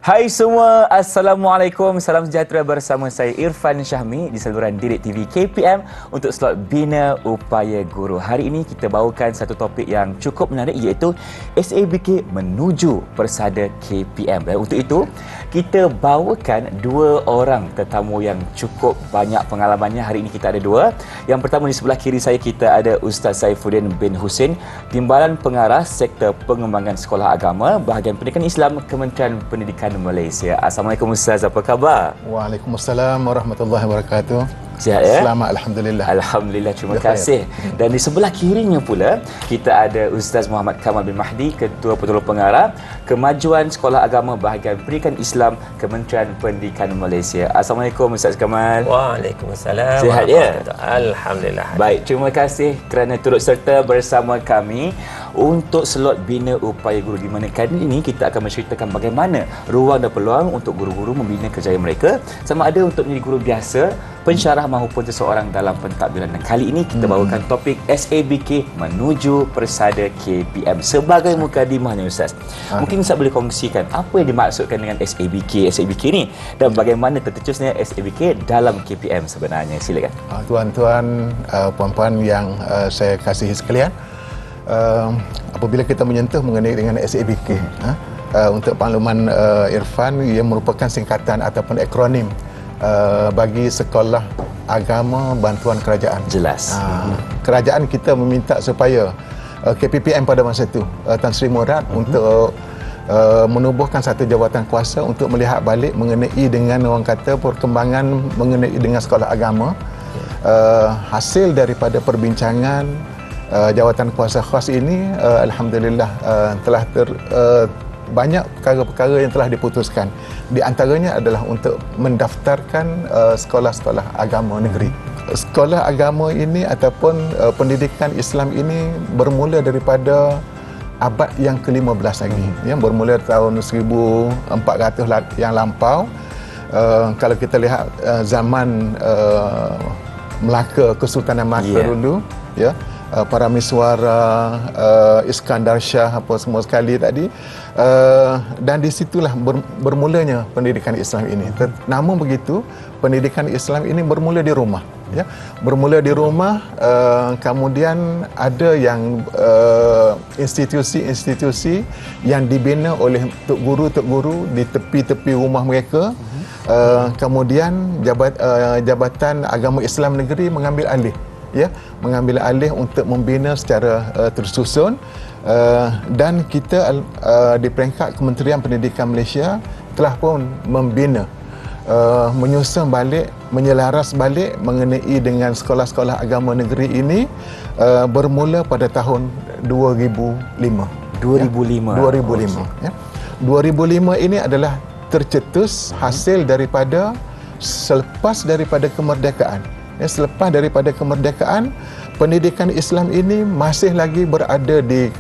Hai semua, Assalamualaikum. Salam sejahtera bersama saya Irfan Syahmi di saluran Didik TV KPM untuk slot Bina Upaya Guru. Hari ini kita bawakan satu topik yang cukup menarik iaitu SABK menuju persada KPM. Dan untuk itu, kita bawakan dua orang tetamu yang cukup banyak pengalamannya. Hari ini kita ada dua. Yang pertama di sebelah kiri saya kita ada Ustaz Saifuddin bin Husin, Timbalan Pengarah Sektor Pengembangan Sekolah Agama, Bahagian Pendidikan Islam, Kementerian Pendidikan Malaysia. Assalamualaikum Ustaz, apa khabar? Waalaikumsalam warahmatullahi wabarakatuh. Sihat ya? Selamat, Alhamdulillah. Alhamdulillah, terima kasih. Dan di sebelah kirinya pula, kita ada Ustaz Muhammad Kamal bin Mahdi, Ketua Penolong Pengarah Kemajuan Sekolah Agama Bahagian Pendidikan Islam, Kementerian Pendidikan Malaysia. Assalamualaikum Ustaz Kamal. Waalaikumsalam. Sihat ya? Alhamdulillah. Baik, terima kasih kerana turut serta bersama kami untuk slot Bina Upaya Guru, di mana kali ini kita akan menceritakan bagaimana ruang dan peluang untuk guru-guru membina kerjaya mereka, sama ada untuk menjadi guru biasa, pensyarah maupun seseorang dalam pentadbiran. Dan kali ini kita bawakan topik SABK menuju persada KPM. Sebagai mukadimahnya Ustaz, mungkin Ustaz boleh kongsikan apa yang dimaksudkan dengan SABK ni dan bagaimana tercetusnya SABK dalam KPM sebenarnya. Silakan. Tuan-tuan, puan-puan yang saya kasihi sekalian, apabila kita menyentuh mengenai dengan SABK, untuk makluman Irfan, ia merupakan singkatan ataupun akronim bagi Sekolah Agama Bantuan Kerajaan. Jelas. Kerajaan kita meminta supaya KPPM pada masa itu, Tan Sri Murad, untuk menubuhkan satu jawatan kuasa untuk melihat balik mengenai dengan orang kata perkembangan mengenai dengan sekolah agama. Hasil daripada perbincangan jawatan kuasa khas ini, alhamdulillah, telah banyak perkara-perkara yang telah diputuskan. Di antaranya adalah untuk mendaftarkan sekolah-sekolah agama negeri. Sekolah agama ini ataupun pendidikan Islam ini bermula daripada abad yang ke-15 lagi, yang bermula tahun 1400 yang lampau. Kalau kita lihat zaman Melaka, Kesultanan Melaka dulu, ya, para miswara, Iskandar Shah, apa semua sekali tadi, dan di situlah bermulanya pendidikan Islam ini. Namun begitu, pendidikan Islam ini bermula di rumah, ya, bermula di rumah. Kemudian ada yang institusi-institusi yang dibina oleh tok guru di tepi-tepi rumah mereka. Kemudian Jabatan Agama Islam Negeri mengambil alih, ya, mengambil alih untuk membina secara tersusun, dan kita di peringkat Kementerian Pendidikan Malaysia telah pun membina, menyusun balik, menyelaras balik mengenai dengan sekolah-sekolah agama negeri ini, bermula pada tahun 2005. 2005. Ya. 2005 ini adalah tercetus hasil daripada selepas daripada kemerdekaan. Ya, selepas daripada kemerdekaan, pendidikan Islam ini masih lagi berada di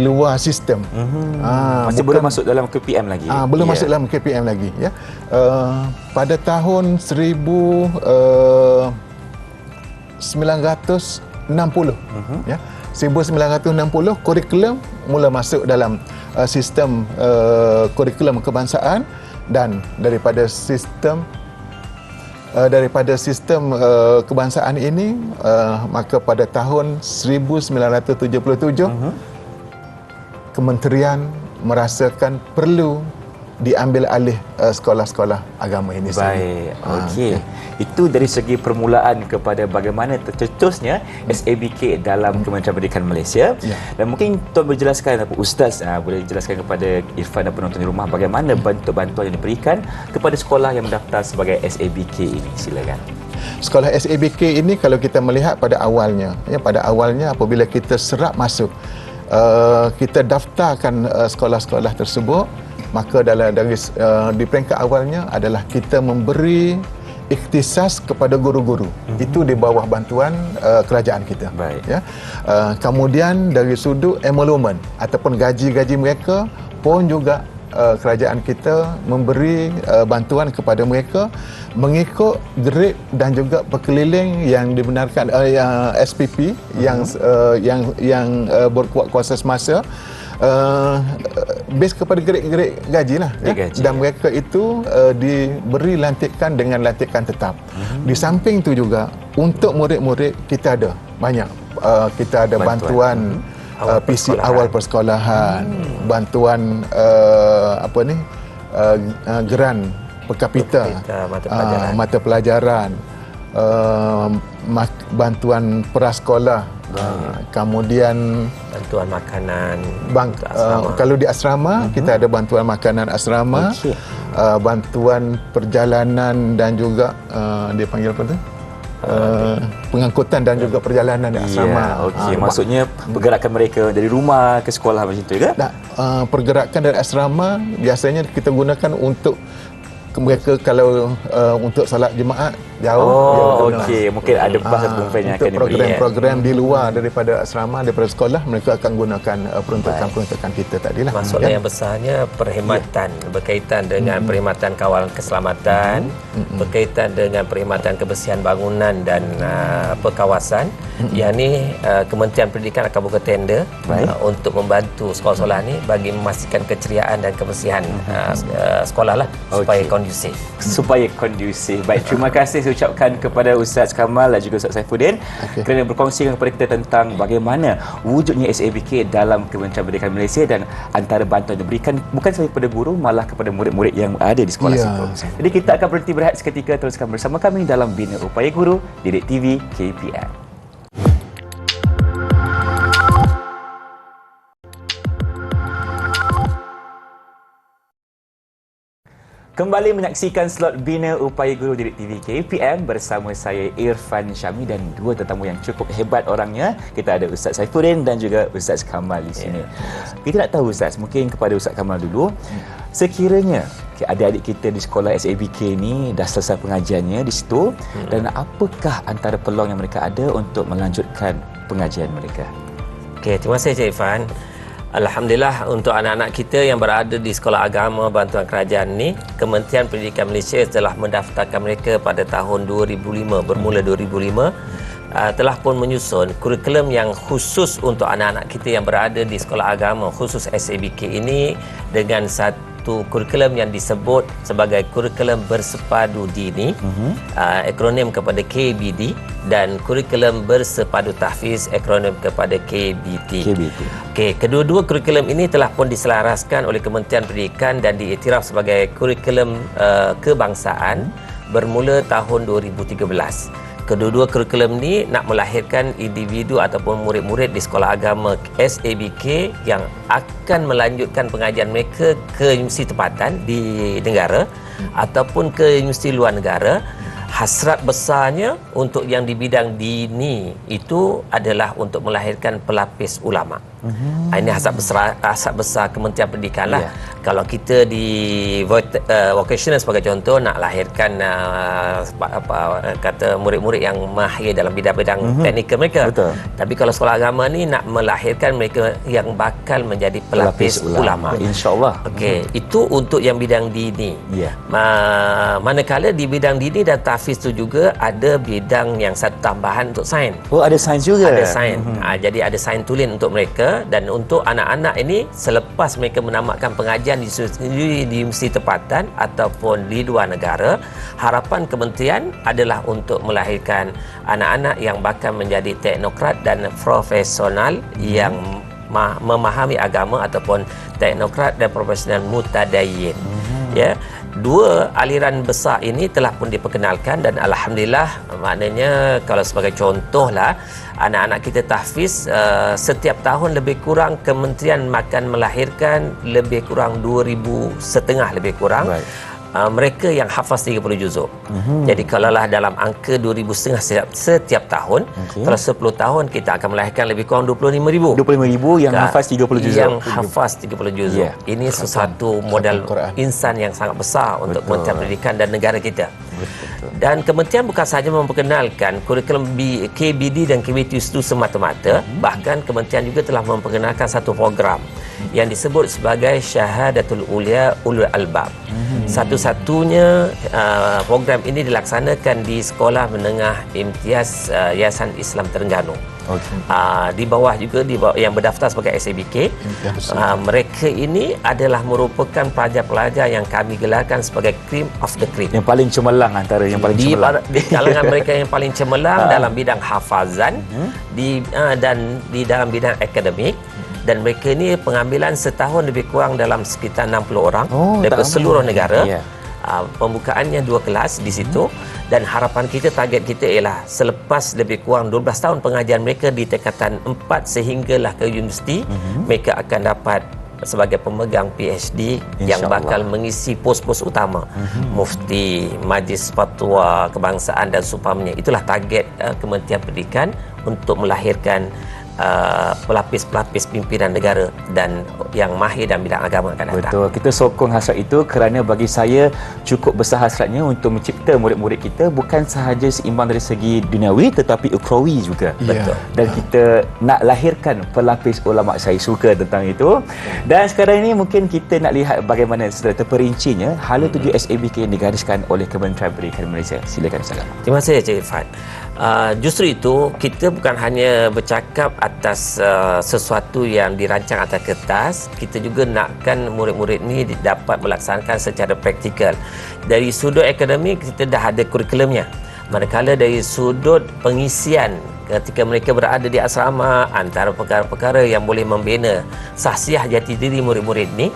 luar sistem. Masih belum masuk dalam KPM lagi. Belum masuk dalam KPM lagi, ya. Pada tahun 1960, ya, 1960 kurikulum mula masuk dalam sistem kurikulum kebangsaan, dan daripada sistem kebangsaan ini, maka pada tahun 1977 Kementerian merasakan perlu diambil alih sekolah-sekolah agama ini. Baik, okey. Itu dari segi permulaan kepada bagaimana tercetusnya SABK dalam Kementerian Pendidikan Malaysia. Dan mungkin Tuan boleh jelaskan, Ustaz boleh jelaskan kepada Irfan dan penonton di rumah bagaimana bantuan-bantuan yang diberikan kepada sekolah yang mendaftar sebagai SABK ini. Silakan. Sekolah SABK ini, kalau kita melihat pada awalnya, ya, pada awalnya apabila kita serap masuk, kita daftarkan sekolah-sekolah tersebut, maka di peringkat awalnya adalah kita memberi ikhtisas kepada guru-guru. Itu di bawah bantuan kerajaan kita. Baik. Ya. Kemudian dari sudut emolumen ataupun gaji-gaji mereka pun juga kerajaan kita memberi bantuan kepada mereka mengikut grade dan juga pekeliling yang dibenarkan yang SPP yang berkuat kuasa semasa, base kepada grade gaji lah, Gaji, dan mereka itu diberi lantikan dengan lantikan tetap. Di samping itu juga untuk murid-murid kita ada banyak, kita ada bantuan PC awal persekolahan, bantuan geran per kapita, mata pelajaran, bantuan prasekolah, kemudian bantuan makanan kalau di asrama kita ada bantuan makanan asrama, bantuan perjalanan dan juga dia panggil apa tu? Pengangkutan dan juga perjalanan di asrama. Maksudnya pergerakan mereka dari rumah ke sekolah macam tu ke? Pergerakan dari asrama biasanya kita gunakan untuk mereka kalau untuk solat jemaat jauh. Mungkin ada bas atau van yang akan diberi. Program-program di luar daripada asrama, daripada sekolah, mereka akan gunakan peruntukan kita tadilah. Maksudnya yang besarnya perkhidmatan berkaitan dengan perkhidmatan kawalan keselamatan, berkaitan dengan perkhidmatan kebersihan bangunan dan perkawasan. Yang ni Kementerian Pendidikan akan buka tender untuk membantu sekolah-sekolah ni bagi memastikan keceriaan dan kebersihan sekolah lah supaya kondusif. Baik, terima kasih saya ucapkan kepada Ustaz Kamal dan juga Ustaz Saifuddin kerana berkongsi kepada kita tentang bagaimana wujudnya SABK dalam Kementerian Pendidikan Malaysia dan antara bantuan yang diberikan bukan sahaja kepada guru, malah kepada murid-murid yang ada di sekolah situ. Jadi kita akan berhenti berehat seketika, teruskan bersama kami dalam Bina Upaya Guru Didik TV KPM. Kembali menyaksikan slot Bina Upaya Guru Didik TV KPM bersama saya Irfan Syahmi dan dua tetamu yang cukup hebat orangnya. Kita ada Ustaz Saifuddin dan juga Ustaz Kamal di sini. Kita nak tahu Ustaz, mungkin kepada Ustaz Kamal dulu. Sekiranya adik-adik kita di sekolah SABK ni dah selesai pengajiannya di situ, dan apakah antara peluang yang mereka ada untuk melanjutkan pengajian mereka? Okey, terima kasih Cik Irfan. Alhamdulillah untuk anak-anak kita yang berada di sekolah agama bantuan kerajaan ni, Kementerian Pendidikan Malaysia telah mendaftarkan mereka pada tahun 2005, bermula 2005, telah pun menyusun kurikulum yang khusus untuk anak-anak kita yang berada di sekolah agama khusus SABK ini dengan satu kurikulum yang disebut sebagai kurikulum bersepadu dini, akronim kepada KBD, dan kurikulum bersepadu tahfiz, akronim kepada KBT. Okey, kedua-dua kurikulum ini telah pun diselaraskan oleh Kementerian Pendidikan dan diiktiraf sebagai kurikulum kebangsaan bermula tahun 2013. Kedua-dua kurikulum ni nak melahirkan individu ataupun murid-murid di sekolah agama SABK yang akan melanjutkan pengajian mereka ke universiti tempatan di negara ataupun ke universiti luar negara. Hasrat besarnya untuk yang di bidang dini itu adalah untuk melahirkan pelapis ulama. Ini hasrat besar Kementerian Pendidikan lah. Kalau kita di vocational sebagai contoh nak lahirkan kata murid-murid yang mahir dalam bidang-bidang teknikal mereka. Tapi kalau sekolah agama ni nak melahirkan mereka yang bakal menjadi pelapis ulama. InsyaAllah. Okey, itu untuk yang bidang dini. Manakala di bidang dini dan tahfiz itu juga ada bidang yang satu tambahan untuk sains. Oh, ada sains juga? Ada sains. Jadi ada sains tulen untuk mereka, dan untuk anak-anak ini selepas mereka menamatkan pengajian di universiti tempatan ataupun di luar negara, harapan kementerian adalah untuk melahirkan anak-anak yang bakal menjadi teknokrat dan profesional yang memahami agama ataupun teknokrat dan profesional mutadayyin. Dua aliran besar ini telah pun diperkenalkan dan alhamdulillah, maknanya kalau sebagai contohlah anak-anak kita tahfiz setiap tahun lebih kurang kementerian akan melahirkan lebih kurang 2,500 lebih kurang mereka yang hafaz 30 juzuk. Jadi kalaulah dalam angka 2,500 setiap tahun, kalau 10 tahun kita akan melahirkan lebih kurang 25,000. 25,000 yang hafaz 30 juzuk. Yang hafaz 30 juzuk. Ini sesuatu modal insan yang sangat besar untuk Kementerian Pendidikan dan negara kita. Dan kementerian bukan sahaja memperkenalkan kurikulum KBD dan KBT itu semata-mata, bahkan kementerian juga telah memperkenalkan satu program yang disebut sebagai Syahadatul Ulia Ulul Albab. Satu-satunya program ini dilaksanakan di Sekolah Menengah Imtiaz Yayasan Islam Terengganu. Di bawah juga yang berdaftar sebagai SABK. Mereka ini adalah merupakan pelajar-pelajar yang kami gelarkan sebagai cream of the cream. Yang paling cemerlang antara yang paling cemerlang. Di kalangan mereka yang paling cemerlang dalam bidang hafazan dan di dalam bidang akademik. Dan mereka ini pengambilan setahun lebih kurang dalam sekitar 60 orang daripada seluruh negara. Pembukaannya 2 kelas di situ, dan harapan kita, target kita ialah selepas lebih kurang 12 tahun pengajian mereka di tingkatan 4 sehinggalah ke universiti, mereka akan dapat sebagai pemegang PhD yang bakal mengisi pos-pos utama, mufti, majlis fatwa kebangsaan dan seumpamanya. Itulah target Kementerian Pendidikan untuk melahirkan pelapis-pelapis pimpinan negara dan yang mahir dalam bidang agama akan datang. Betul, kita sokong hasrat itu kerana bagi saya cukup besar hasratnya untuk mencipta murid-murid kita bukan sahaja seimbang dari segi duniawi tetapi ukhrawi juga. Betul. Dan kita nak lahirkan pelapis ulama. Saya suka tentang itu. Dan sekarang ini mungkin kita nak lihat bagaimana secara terperincinya hala tuju SABK yang digariskan oleh Kementerian Pendidikan Malaysia. Silakan Ustaz. Terima kasih Encik Irfan. Justru itu kita bukan hanya bercakap atas sesuatu yang dirancang atas kertas, kita juga nakkan murid-murid ni dapat melaksanakan secara praktikal. Dari sudut akademik kita dah ada kurikulumnya, manakala dari sudut pengisian ketika mereka berada di asrama, antara perkara-perkara yang boleh membina sahsiah jati diri murid-murid ni,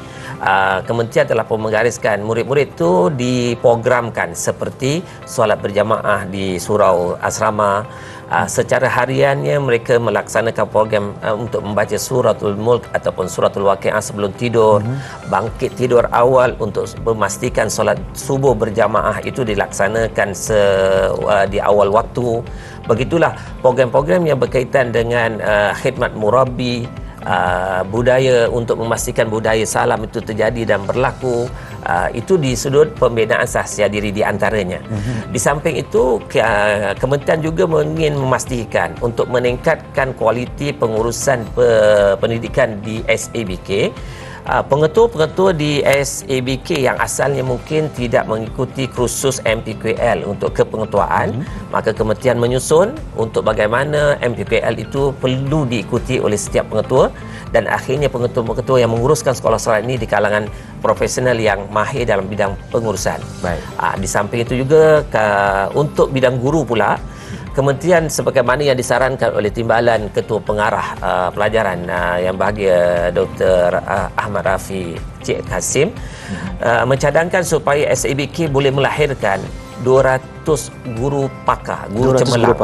kementerian telah pun menggariskan murid-murid itu diprogramkan seperti solat berjamaah di surau asrama. Secara hariannya mereka melaksanakan program untuk membaca suratul mulk ataupun suratul waqiah sebelum tidur, bangkit tidur awal untuk memastikan solat subuh berjamaah itu dilaksanakan di awal waktu. Begitulah program-program yang berkaitan dengan khidmat murabbi, budaya untuk memastikan budaya salam itu terjadi dan berlaku. Itu di sudut pembinaan sahsiah diri di antaranya. Di samping itu, kementerian juga ingin memastikan untuk meningkatkan kualiti pengurusan pendidikan di SABK. Pengetua-pengetua di SABK yang asalnya mungkin tidak mengikuti kursus MPQL untuk kepengetuaan, maka kementerian menyusun untuk bagaimana MPQL itu perlu diikuti oleh setiap pengetua, dan akhirnya pengetua-pengetua yang menguruskan sekolah-sekolah ini di kalangan profesional yang mahir dalam bidang pengurusan. Baik. Di samping itu juga untuk bidang guru pula, kementerian sebagaimana yang disarankan oleh Timbalan Ketua Pengarah Pelajaran yang bahagia Dr. Ahmad Rafi Cik Kasim, mencadangkan supaya SABK boleh melahirkan 200 guru pakar, guru cemerlang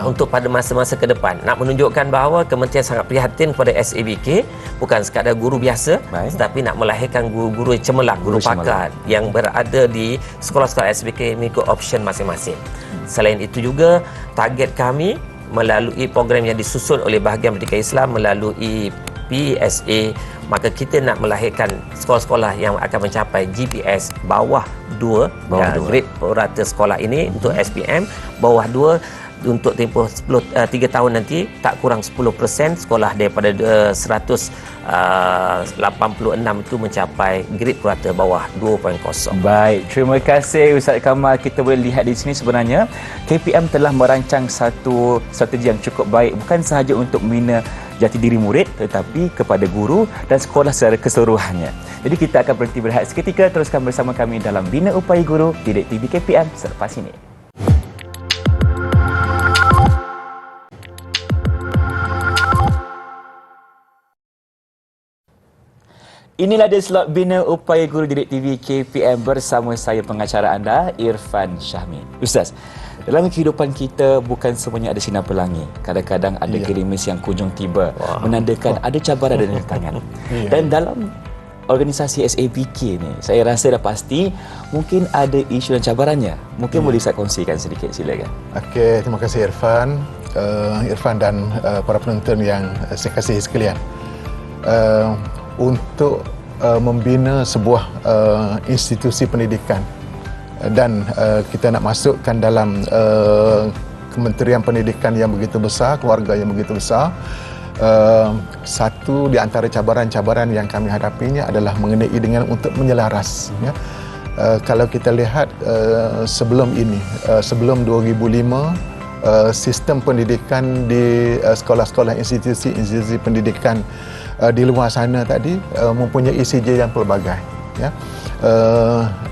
untuk pada masa-masa ke depan. Nak menunjukkan bahawa kementerian sangat prihatin kepada SABK, bukan sekadar guru biasa, tetapi nak melahirkan guru-guru cemerlang, guru pakar yang berada di sekolah-sekolah SABK mengikut option masing-masing. Selain itu juga target kami melalui program yang disusun oleh Bahagian Pendidikan Islam melalui PSA, maka kita nak melahirkan sekolah-sekolah yang akan mencapai GPS bawah 2, grade purata sekolah ini untuk SPM bawah 2 untuk tempoh 3 tahun nanti, tak kurang 10% sekolah daripada 186 itu mencapai grade purata bawah 2.0. Baik, terima kasih Ustaz Kamal. Kita boleh lihat di sini sebenarnya KPM telah merancang satu strategi yang cukup baik, bukan sahaja untuk membina jati diri murid tetapi kepada guru dan sekolah secara keseluruhannya. Jadi kita akan berhenti berehat seketika, teruskan bersama kami dalam Bina Upaya Guru di TV KPM selepas ini. Inilah dia slot Bina Upaya Guru Didik TV KPM bersama saya pengacara anda, Irfan Syahmi. Ustaz, dalam kehidupan kita bukan semuanya ada sinar pelangi. Kadang-kadang ada gerimis yang kunjung tiba, menandakan ada cabaran dan rintangan. Dan dalam organisasi SABK ni, saya rasa dah pasti mungkin ada isu dan cabarannya. Mungkin boleh saya kongsikan sedikit, silakan. Okey, terima kasih Irfan. Irfan dan para penonton yang saya kasihi sekalian. Untuk membina sebuah institusi pendidikan dan kita nak masukkan dalam Kementerian Pendidikan yang begitu besar, keluarga yang begitu besar. Satu di antara cabaran-cabaran yang kami hadapinya adalah mengenai dengan untuk menyelaras, ya. Kalau kita lihat sebelum ini, sebelum 2005, sistem pendidikan di sekolah-sekolah institusi pendidikan di luar sana tadi mempunyai CJ yang pelbagai, ya.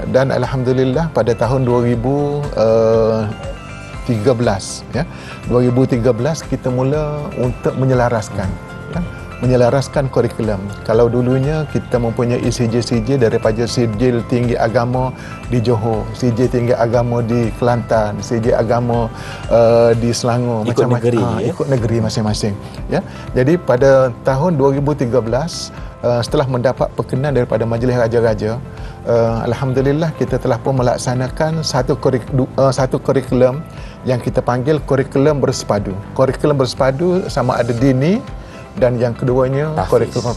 Dan alhamdulillah pada tahun 2013, ya, 2013 kita mula untuk menyelaraskan, ya, menyelaraskan kurikulum. Kalau dulunya kita mempunyai CJ daripada CJ tinggi agama di Johor, CJ tinggi agama di Kelantan, CJ agama di Selangor, ikut macam negeri, ya? ikut negeri masing-masing, ya. Jadi pada tahun 2013, setelah mendapat perkenan daripada Majlis Raja-Raja, alhamdulillah kita telah pun melaksanakan satu kurikulum yang kita panggil kurikulum bersepadu. Kurikulum bersepadu sama ada dini, dan yang keduanya kurikulum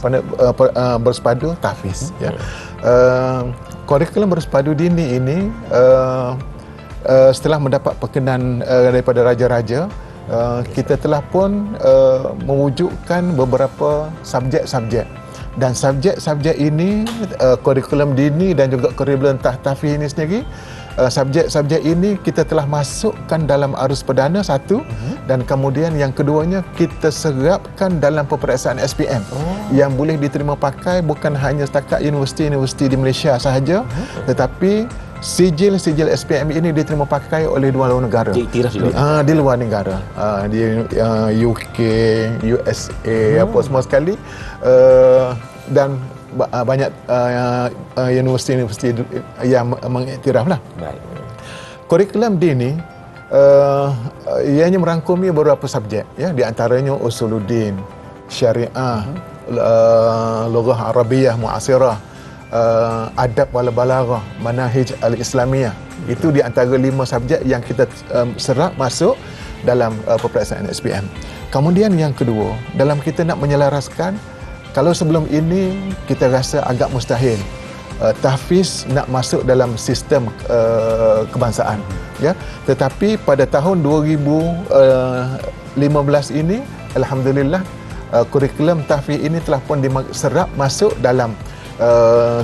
bersepadu tahfiz, ya. Kurikulum bersepadu dini ini setelah mendapat perkenan daripada raja-raja, kita telah pun mewujudkan beberapa subjek-subjek. Dan subjek-subjek ini, kurikulum dini dan juga kurikulum tahfiz ini sendiri, subjek-subjek ini kita telah masukkan dalam arus perdana satu, dan kemudian yang keduanya kita serapkan dalam peperiksaan SPM yang boleh diterima pakai bukan hanya setakat universiti-universiti di Malaysia sahaja, tetapi sijil-sijil SPM ini diterima pakai oleh dua luar negara. Di luar negara, di UK, USA, apa semua sekali, dan banyak universiti-universiti yang mengiktiraflah. Baik. Kurikulum dini ianya merangkumi beberapa subjek, ya, di antaranya usuluddin, syariah, lughah arabiyah muasirah, adab wal balaghah, manahij al-islamiyah. Itu di antara 5 subjek yang kita serap masuk dalam peperiksaan SPM. Kemudian yang kedua, dalam kita nak menyelaraskan, kalau sebelum ini kita rasa agak mustahil tahfiz nak masuk dalam sistem kebangsaan, ya. Tetapi pada tahun 2015 ini, alhamdulillah, kurikulum tahfiz ini telah pun diserap masuk dalam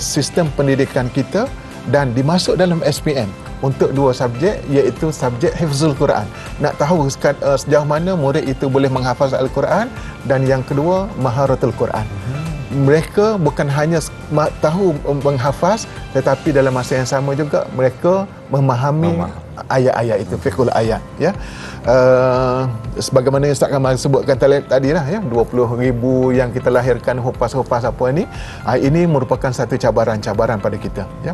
sistem pendidikan kita dan dimasuk dalam SPM untuk 2 subjek, iaitu subjek hifzul Quran. Nak tahu sejauh mana murid itu boleh menghafaz Al-Quran, dan yang kedua maharatul Quran. Mereka bukan hanya tahu menghafaz, tetapi dalam masa yang sama juga mereka memahami ayat-ayat itu, fiqhul ayat, ya. Sebagaimana yang Ustaz Kamal sebutkan tadi lah, ya, 20,000 yang kita lahirkan hupas-hupas apa ini merupakan satu cabaran-cabaran pada kita, ya.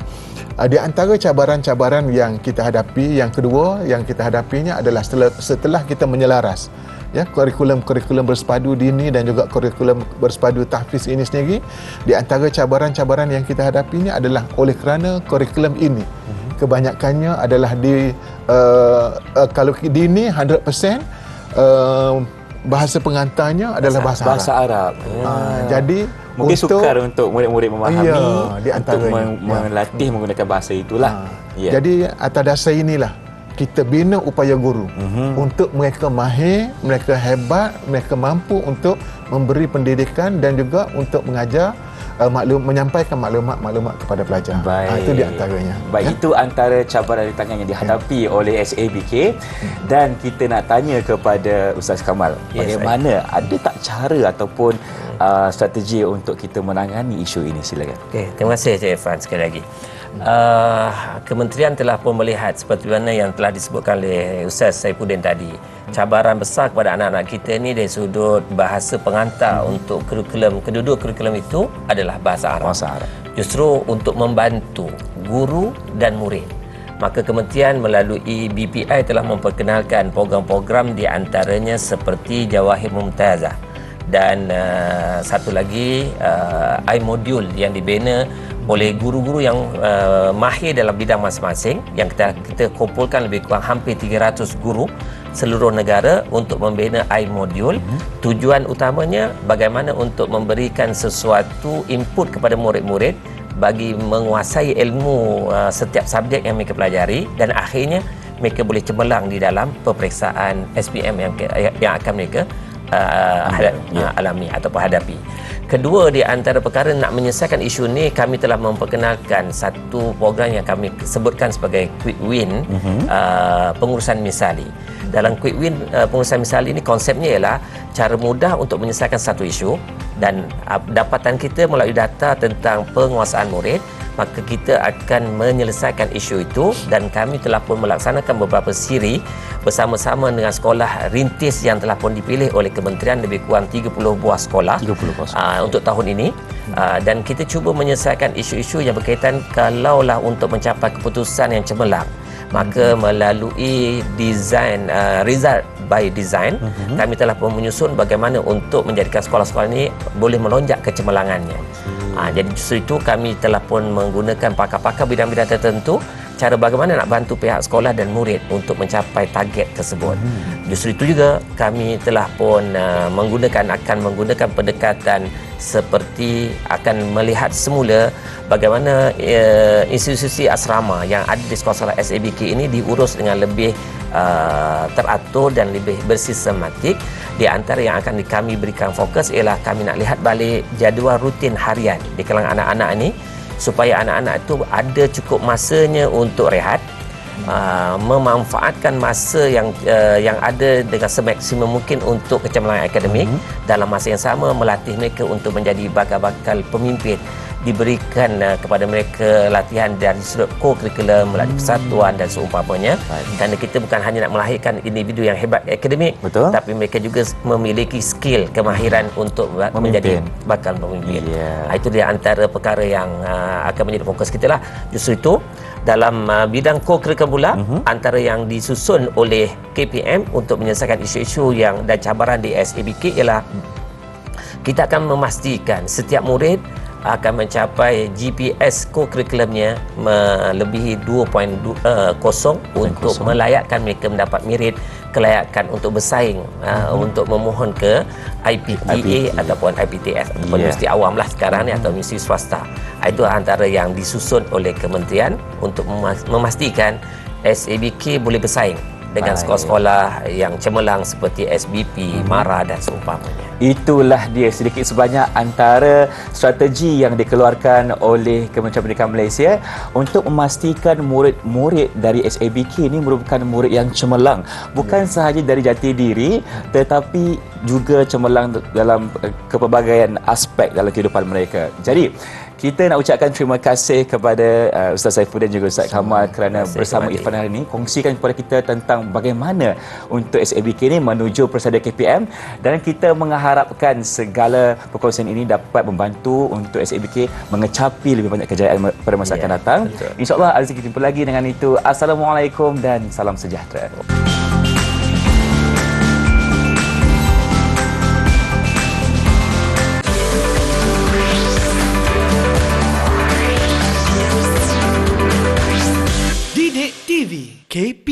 Di antara cabaran-cabaran yang kita hadapi, yang kedua yang kita hadapinya adalah setelah kita menyelaras, ya, kurikulum bersepadu dini dan juga kurikulum bersepadu tahfiz ini sendiri, di antara cabaran-cabaran yang kita hadapinya adalah oleh kerana kurikulum ini kebanyakannya adalah kalau dini 100% bahasa pengantarnya adalah bahasa Arab. Jadi mungkin sukar untuk murid-murid memahami, di untuk melatih menggunakan bahasa itulah. Jadi atas dasar inilah kita bina upaya guru untuk mereka mahir, mereka hebat, mereka mampu untuk memberi pendidikan dan juga untuk mengajar, menyampaikan maklumat-maklumat kepada pelajar. Itu di antaranya. Baik, ya? Itu antara cabaran rintangan yang dihadapi oleh SABK. Dan kita nak tanya kepada Ustaz Kamal, bagaimana, ada tak cara ataupun strategi untuk kita menangani isu ini? Silakan. Terima kasih Encik Irfan sekali lagi. Kementerian telah pun melihat seperti mana yang telah disebutkan oleh Ustaz Saifuddin tadi. Cabaran besar kepada anak-anak kita ni dari sudut bahasa pengantar untuk kedua kurikulum itu adalah bahasa Arab. Justru untuk membantu guru dan murid, maka kementerian melalui BPI telah memperkenalkan program-program di antaranya seperti Jawahir Mumtazah dan satu lagi iModule yang dibina oleh guru-guru yang mahir dalam bidang masing-masing, yang kita kumpulkan lebih kurang hampir 300 guru seluruh negara untuk membina iModule. Tujuan utamanya bagaimana untuk memberikan sesuatu input kepada murid-murid bagi menguasai ilmu setiap subjek yang mereka pelajari, dan akhirnya mereka boleh cemerlang di dalam peperiksaan SPM yang akan mereka alami ataupun hadapi. Kedua, di antara perkara nak menyelesaikan isu ni, kami telah memperkenalkan satu program yang kami sebutkan sebagai Quick Win pengurusan misali. Dalam Quick Win pengurusan misali ini, konsepnya ialah cara mudah untuk menyelesaikan satu isu, dan dapatan kita melalui data tentang penguasaan murid, maka kita akan menyelesaikan isu itu, dan kami telah pun melaksanakan beberapa siri bersama-sama dengan sekolah rintis yang telah pun dipilih oleh kementerian, lebih kurang 30 buah sekolah, 30 buah sekolah. untuk tahun ini. Dan kita cuba menyelesaikan isu-isu yang berkaitan kalaulah untuk mencapai keputusan yang cemerlang, maka melalui design result by design, kami telah pun menyusun bagaimana untuk menjadikan sekolah-sekolah ini boleh melonjak kecemerlangannya. Jadi justru itu kami telah pun menggunakan pakar-pakar bidang-bidang tertentu, cara bagaimana nak bantu pihak sekolah dan murid untuk mencapai target tersebut. Justru itu juga kami telah pun akan menggunakan pendekatan seperti akan melihat semula bagaimana institusi asrama yang ada di sekolah-sekolah SABK ini diurus dengan lebih teratur dan lebih bersistematik. Di antara yang akan kami berikan fokus ialah kami nak lihat balik jadual rutin harian di kalangan anak-anak ini, supaya anak-anak itu ada cukup masanya untuk rehat, memanfaatkan masa yang ada dengan semaksimum mungkin untuk kecemerlangan akademik, dalam masa yang sama melatih mereka untuk menjadi bakal-bakal pemimpin, diberikan kepada mereka latihan dari sudut co-curriculum, melalui persatuan dan seumpamanya. Kerana kita bukan hanya nak melahirkan individu yang hebat akademik, tapi mereka juga memiliki skill, kemahiran untuk menjadi bakal pemimpin. Itu dia antara perkara yang akan menjadi fokus kita lah. Justru itu dalam bidang co-curriculum pula, antara yang disusun oleh KPM untuk menyelesaikan isu-isu yang dan cabaran di SABK ialah kita akan memastikan setiap murid akan mencapai GPS co-curriculumnya melebihi 2.0 untuk melayakkan mereka mendapat merit kelayakan untuk bersaing untuk memohon ke IPTA ataupun IPTS ataupun universiti awam lah sekarang ni, atau universiti swasta. Itu antara yang disusun oleh kementerian untuk memastikan SABK boleh bersaing dengan sekolah-sekolah yang cemerlang seperti SBP, MARA dan seumpamanya. Itulah dia sedikit sebanyak antara strategi yang dikeluarkan oleh Kementerian Pendidikan Malaysia untuk memastikan murid-murid dari SABK ini merupakan murid yang cemerlang. Bukan sahaja dari jati diri, tetapi juga cemerlang dalam kepelbagaian aspek dalam kehidupan mereka. Jadi, kita nak ucapkan terima kasih kepada Ustaz Saifuddin dan juga Ustaz Kamal kerana bersama Irfan hari ini kongsikan kepada kita tentang bagaimana untuk SABK ini menuju persada KPM, dan kita mengharapkan segala perkongsian ini dapat membantu untuk SABK mengecapi lebih banyak kejayaan pada masa akan datang. InsyaAllah kita jumpa lagi. Dengan itu, Assalamualaikum dan salam sejahtera. TV KP